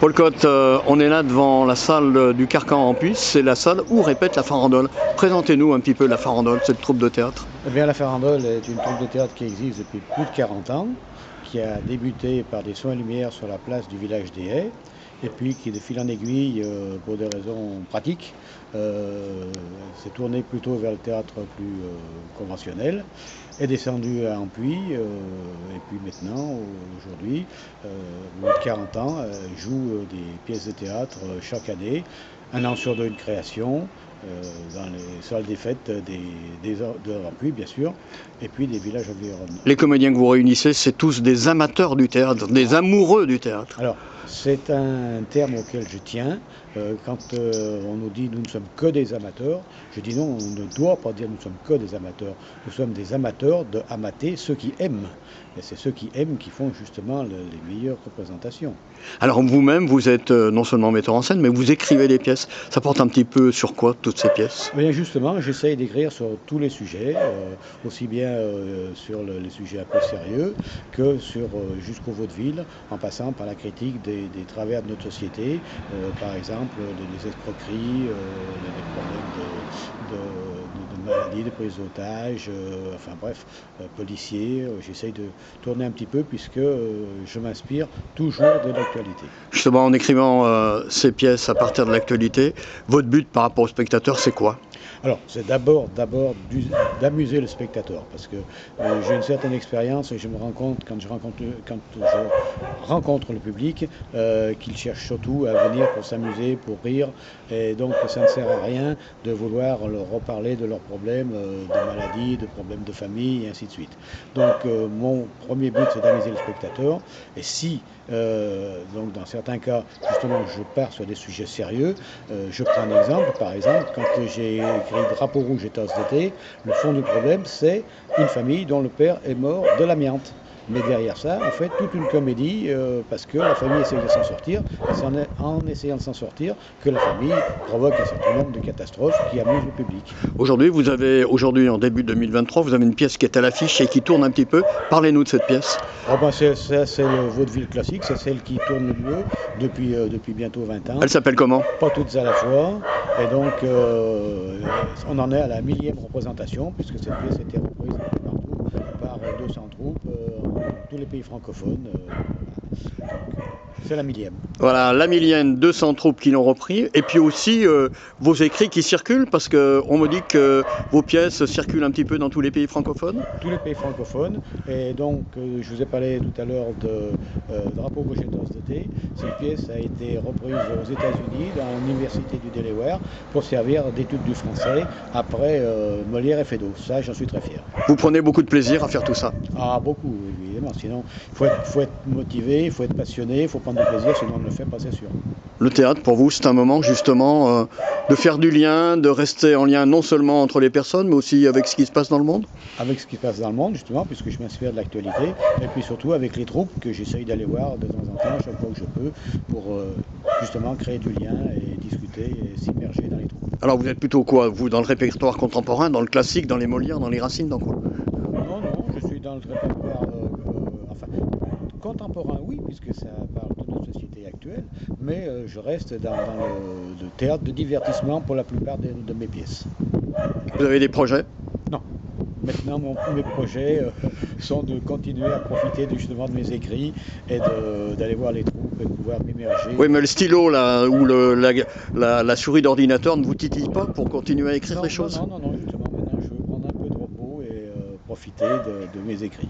Paul Cotte, on est là devant la salle du Carcan en Puisse, c'est la salle où répète la farandole. Présentez-nous un petit peu la farandole, cette troupe de théâtre. Eh bien, la farandole est une troupe de théâtre qui existe depuis plus de 40 ans, qui a débuté par des soins lumière sur la place du village des Haies, et puis qui, de fil en aiguille, pour des raisons pratiques, s'est tourné plutôt vers le théâtre plus conventionnel, est descendu à Ampuis, et puis maintenant, aujourd'hui, au bout de 40 ans, joue des pièces de théâtre chaque année, un an sur deux une création, dans les salles des fêtes de Ampuis, bien sûr, et puis des villages environnants. Les comédiens que vous réunissez, c'est tous des amateurs du théâtre, des amoureux du théâtre. Alors, c'est un terme auquel je tiens. Quand on nous dit nous ne sommes que des amateurs, je dis non, on ne doit pas dire nous ne sommes que des amateurs. Nous sommes des amateurs de amater ceux qui aiment. Et c'est ceux qui aiment qui font justement les meilleures représentations. Alors vous-même, vous êtes non seulement metteur en scène, mais vous écrivez des pièces. Ça porte un petit peu sur quoi, toutes ces pièces? Bien justement, j'essaye d'écrire sur tous les sujets, aussi bien sur les sujets un peu sérieux que sur jusqu'au vaudeville, en passant par la critique des travers de notre société, par exemple des escroqueries, des problèmes de maladies, de prise d'otages, enfin bref, policiers. J'essaye de tourner un petit peu puisque je m'inspire toujours de l'actualité. Justement, en écrivant ces pièces à partir de l'actualité, votre but par rapport au spectateur, c'est quoi? Alors, c'est d'abord d'amuser le spectateur, parce que j'ai une certaine expérience et je me rends compte quand je rencontre le public qu'il cherche surtout à venir pour s'amuser, pour rire, et donc ça ne sert à rien de vouloir leur reparler de leurs problèmes de maladie, de problèmes de famille, et ainsi de suite. Donc, mon premier but, c'est d'amuser le spectateur, et si, donc dans certains cas, justement, je pars sur des sujets sérieux, je prends un exemple, par exemple, quand j'ai écrit Drapeau rouge et tasse d'été, le fond du problème, c'est une famille dont le père est mort de l'amiante. Mais derrière ça, on fait toute une comédie parce que la famille essaye de s'en sortir, et c'est en essayant de s'en sortir que la famille provoque un certain nombre de catastrophes qui amusent le public. Aujourd'hui, en début 2023, vous avez une pièce qui est à l'affiche et qui tourne un petit peu. Parlez-nous de cette pièce. Oh ben c'est le vaudeville classique, c'est celle qui tourne le mieux depuis bientôt 20 ans. Elle s'appelle comment? Pas toutes à la fois, et donc on en est à la 1000e représentation, puisque cette pièce a été reprise partout par 200 troupes dans tous les pays francophones. C'est la 1000e. Voilà, la millienne, 200 troupes qui l'ont repris, et puis aussi vos écrits qui circulent, parce qu'on me dit que vos pièces circulent un petit peu dans tous les pays francophones. Tous les pays francophones, et donc je vous ai parlé tout à l'heure de Drapeau rouge et tasse d'été. Cette pièce a été reprise aux États-Unis, dans l'université du Delaware, pour servir d'étude du français après Molière et Feydeau. Ça, j'en suis très fier. Vous prenez beaucoup de plaisir à faire tout ça? Ah, beaucoup, évidemment. Sinon, il faut être motivé, il faut être passionné, il faut prendre du plaisir, sinon on ne le fait pas, c'est sûr. Le théâtre, pour vous, c'est un moment justement de faire du lien, de rester en lien non seulement entre les personnes, mais aussi avec ce qui se passe dans le monde? Avec ce qui se passe dans le monde, justement, puisque je m'inspire de l'actualité, et puis surtout avec les troupes que j'essaye d'aller voir de temps en temps, chaque fois que je peux, pour justement créer du lien et discuter et s'immerger dans les troupes. Alors vous êtes plutôt quoi, vous, dans le répertoire contemporain, dans le classique, dans les Molières, dans les Racine, dans quoi? Non, je suis dans le répertoire contemporain, oui, puisque ça parle de notre société actuelle, mais je reste dans le théâtre de divertissement pour la plupart de mes pièces. Vous avez des projets? Non. Maintenant, mes projets sont de continuer à profiter justement de mes écrits et d'aller voir les troupes et de pouvoir m'immerger. Oui, mais le stylo là, ou la souris d'ordinateur ne vous titille pas pour continuer à écrire des choses? Non, justement, maintenant je veux prendre un peu de repos et profiter de mes écrits.